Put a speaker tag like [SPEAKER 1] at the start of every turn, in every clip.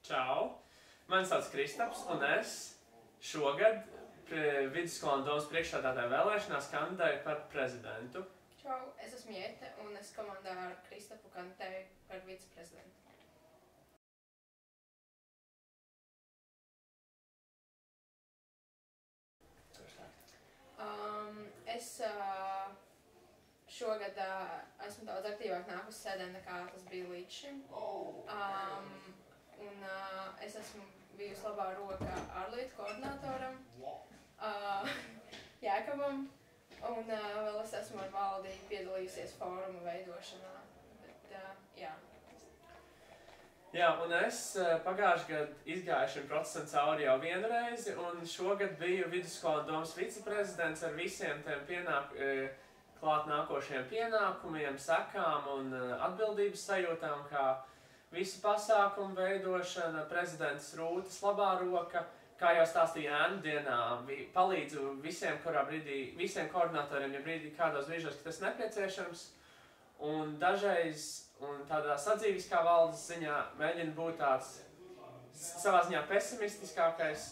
[SPEAKER 1] Čau! Mani sauc Kristaps, un es šogad vidusskolā un domas priekšsēdētāju vēlēšanās kandidēju par prezidentu.
[SPEAKER 2] Čau, es esmu Jete, un es komandā ar Kristapu kandidēju par viceprezidentu. Es šogad esmu daudz aktīvāk nākus sēdēm nekā tas bija līdz šim. Es esmu bijusi labā roka ārlietu koordinatoram, Jēkabam, un vēl es esmu ar valdi piedalījusies fóruma veidošanā.
[SPEAKER 1] Jā, un es pagājušajā gadā izgāju šim procesam cauri jau vienu reizi, un šogad biju vidusskolā un domas viceprezidents ar visiem tiem klāt nākošajiem pienākumiem, sekām un atbildības sajūtām, kā visu pasākumu veidošana, prezidents Rūtas labā roka, kā jau stāstīja ēnu dienā, palīdzu visiem koordinatoriem, ja brīdī kādos brīžos, ka tas nepieciešams, un dažreiz, un tādā sadzīviskā valdes ziņā, mēģina būt tāds savā ziņā pesimistiskākais.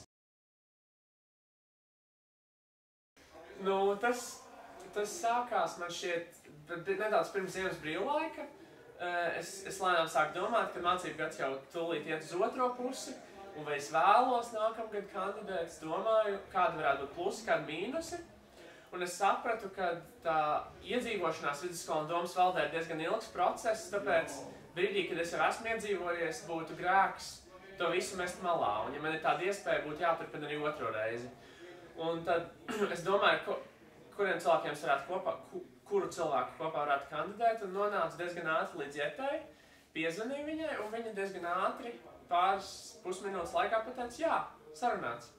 [SPEAKER 1] Tas sākās man šķiet nedaudz pirms ziemas brīvlaika. Es lēnām sāku domāt, ka mācību gads jau tūlīt iet uz otro pusi, un vai es vēlos nākamgad kandidēt, es domāju, kāda varētu būt plusi, kāda mīnusi. Un es sapratu, ka tā iedzīvošanās vidusskolā un domas valdē ir diezgan ilgs process, tāpēc brīdī, kad es jau esmu iedzīvojies, būtu grēks to visu mest malā. Un ja man ir tāda iespēja, būtu jāturpina arī otro reizi. Un tad es domāju, kuru cilvēku kopā varētu kandidēt, un nonācu diezgan ātri līdz Jetei, piezvanīju viņai, un viņa diezgan ātri pāris pusminūtes laikā pateica, jā, sarunāts.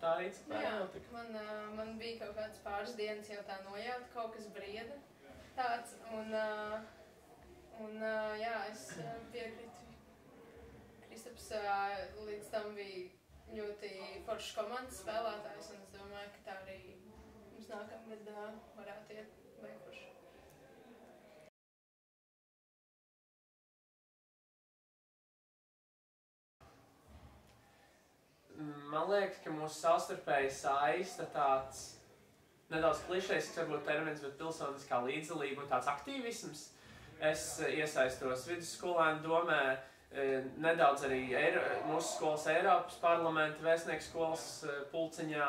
[SPEAKER 1] Tā arī notika.
[SPEAKER 2] Man bija kaut kāds pāris dienas jau tā nojauta, kaut kas brieda tāds, es piekrītu. Kristaps līdz tam bija ļoti foršs komandas spēlētājs, un es domāju, ka tā arī mums nākamgad varētu iet veikuši.
[SPEAKER 1] Man liekas, ka mūsu savstarpēji saista tāds nedaudz klišejisks varbūt termins, bet pilsoniskā līdzdalība un tāds aktīvisms. Es iesaistos vidusskolēnu domē, nedaudz arī mūsu skolas Eiropas parlamenta vēstnieku skolas pulciņā,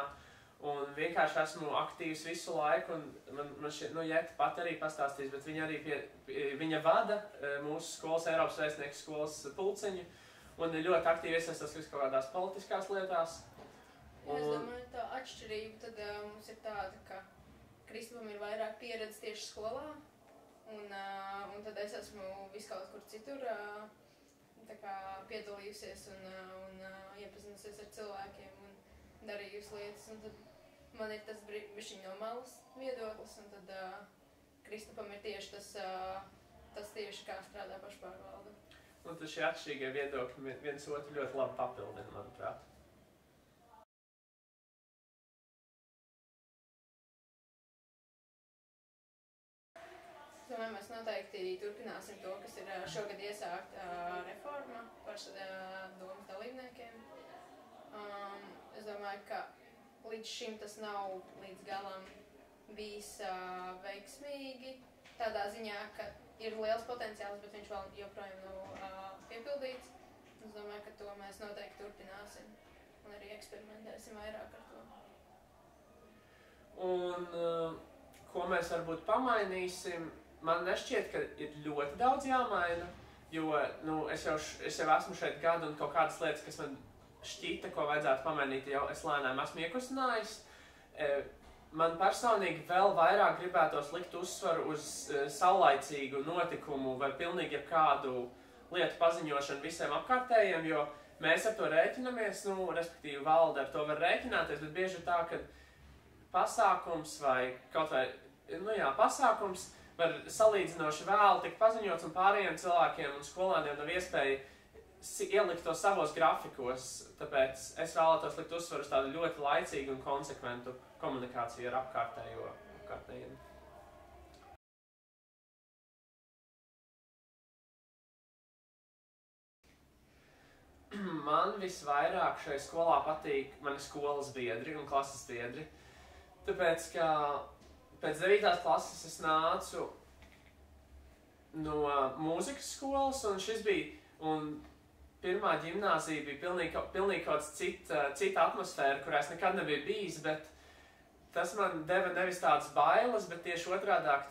[SPEAKER 1] un vienkārši esmu aktīvs visu laiku, un man šķiet, Jeta pat arī pastāstīs, bet viņa vada mūsu skolas Eiropas vēstnieku skolas pulciņu, un ļoti aktīvi iesaistās kaut kādās politiskās lietās.
[SPEAKER 2] Es domāju, tā atšķirība tad mums ir tāda, ka Kristapam ir vairāk pieredze tieši skolā, un tad es esmu viskaut kur citur piedalījusies un iepazinusies ar cilvēkiem un darījusi lietas, un tad man ir tas bišķiņ no malas viedoklis, un tad Kristapam ir tieši tas tieši kā strādā pašpārvalde.
[SPEAKER 1] Un tad šie atšķirīgie viedokļi viens otru ļoti labi papildina, manuprāt.
[SPEAKER 2] Es domāju, mēs noteikti turpināsim to, kas ir šogad iesākta reforma par domas dalībniekiem. Es domāju, ka līdz šim tas nav līdz galam bijis veiksmīgi, tādā ziņā, ka ir liels potenciāls, bet viņš vēl joprojām nav piepildīts. Es domāju, ka to mēs noteikti turpināsim un arī eksperimentēsim vairāk ar to.
[SPEAKER 1] Un ko mēs varbūt pamainīsim, man nešķiet, ka ir ļoti daudz jāmaina, jo es jau esmu šeit gadu un kaut kādas lietas, kas man šķita, ko vajadzētu pamainīt, jau es lēnām esmu iekustinājis. Man personīgi vēl vairāk gribētos likt uzsvaru uz saulaicīgu notikumu vai pilnīgi jebkādu lietu paziņošanu visiem apkārtējiem, jo mēs ar to rēķinamies, respektīvi valde ar to var rēķināties, bet bieži ir tā, ka pasākums vai kaut vai, pasākums var salīdzinoši vēl tikt paziņots un pārējiem cilvēkiem un skolāniem nav iespēja ielikt to savos grafikos, tāpēc es vēlētos likt uzsvaru uz tādu ļoti laicīgu un konsekventu komunikāciju ar apkārtējiem. man visvairāk šai skolā patīk mani skolas biedri un klases biedri. Tāpēc, ka pēc 9. klases es nācu no mūzikas skolas, un šis bija, un pirmā ģimnāzija bija pilnīgi kaut cita atmosfēra, kurā es nekad nebiju bijis, bet tas man deva nevis tādas bailes, bet tieši otrādāk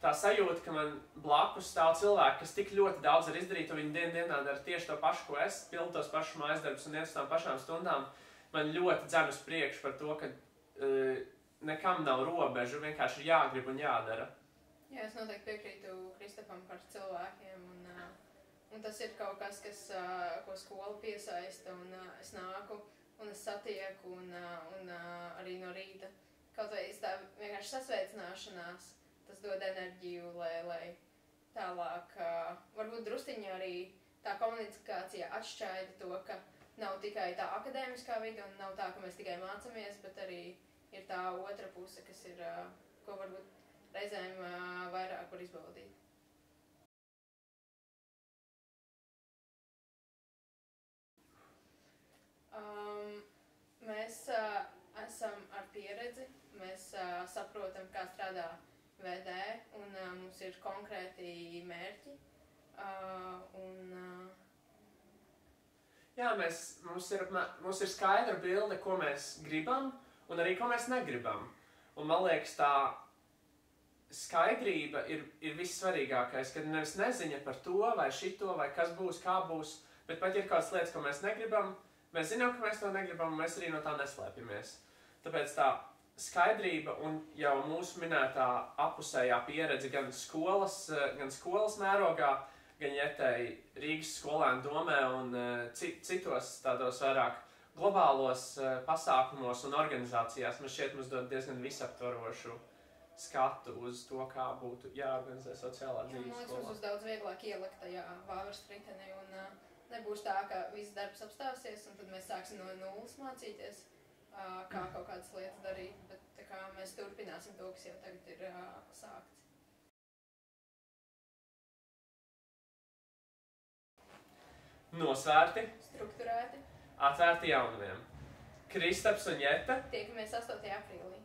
[SPEAKER 1] tā sajūta, ka man blakus stāv cilvēki, kas tik ļoti daudz var izdarīt, un viņi dienā dara tieši to pašu, ko es, pildu tos pašus mājasdarbus un iet uz tām pašām stundām, man ļoti dzen uz priekšu par to, ka nekam nav robežu, vienkārši ir jāgrib un jādara.
[SPEAKER 2] Jā, es noteikti piekrītu Kristapam par cilvēkiem, un tas ir kaut kas, ko skola piesaista, un es nāku, un es satieku, un arī no rīta. Kaut vai tā vienkārši sasveicināšanās, tas dod enerģiju, lai tālāk, varbūt drusciņi arī tā komunikācija atšķaida to, ka nav tikai tā akadēmiskā vide, un nav tā, ka mēs tikai mācamies, bet arī ir tā otra puse, kas ir, ko varbūt reizēm vairāk var izbaudīt. Mēs esam ar pieredzi, mēs saprotam, kā strādā VD, un mums ir konkrēti mērķi.
[SPEAKER 1] Jā, mums ir skaidra bilde, ko mēs gribam, un arī ko mēs negribam. Un man liekas, tā skaidrība ir vissvarīgākais, kad nevis neziņa par to, vai šito, vai kas būs, kā būs, bet pat ir kādas lietas, ko mēs negribam, mēs zinām, ka mēs to negribam, un mēs arī no tā neslēpjamies. Tāpēc tā skaidrība un jau mūsu minētā apusējā pieredze gan skolas mērogā, gan Jetei Rīgas skolēnu domē un citos tādos vairāk globālos pasākumos un organizācijās, mums dod diezgan visaptvarošu skatu uz to, kā būtu jāorganizē sociālā dzīve skolā.
[SPEAKER 2] Mums būs daudz vieglāk ielikt tajā vāveres ritenī, un nebūs tā, ka viss darbs apstāsies, un tad mēs sāksim no nulles mācīties, kā kaut kādas lietas darīt, bet tā kā mēs turpināsim to, kas jau tagad ir sākts.
[SPEAKER 1] Nosvērti,
[SPEAKER 2] strukturēti,
[SPEAKER 1] atvērti jaunumiem. Kristaps un Jeta.
[SPEAKER 2] Tiekamies 8. aprīlī.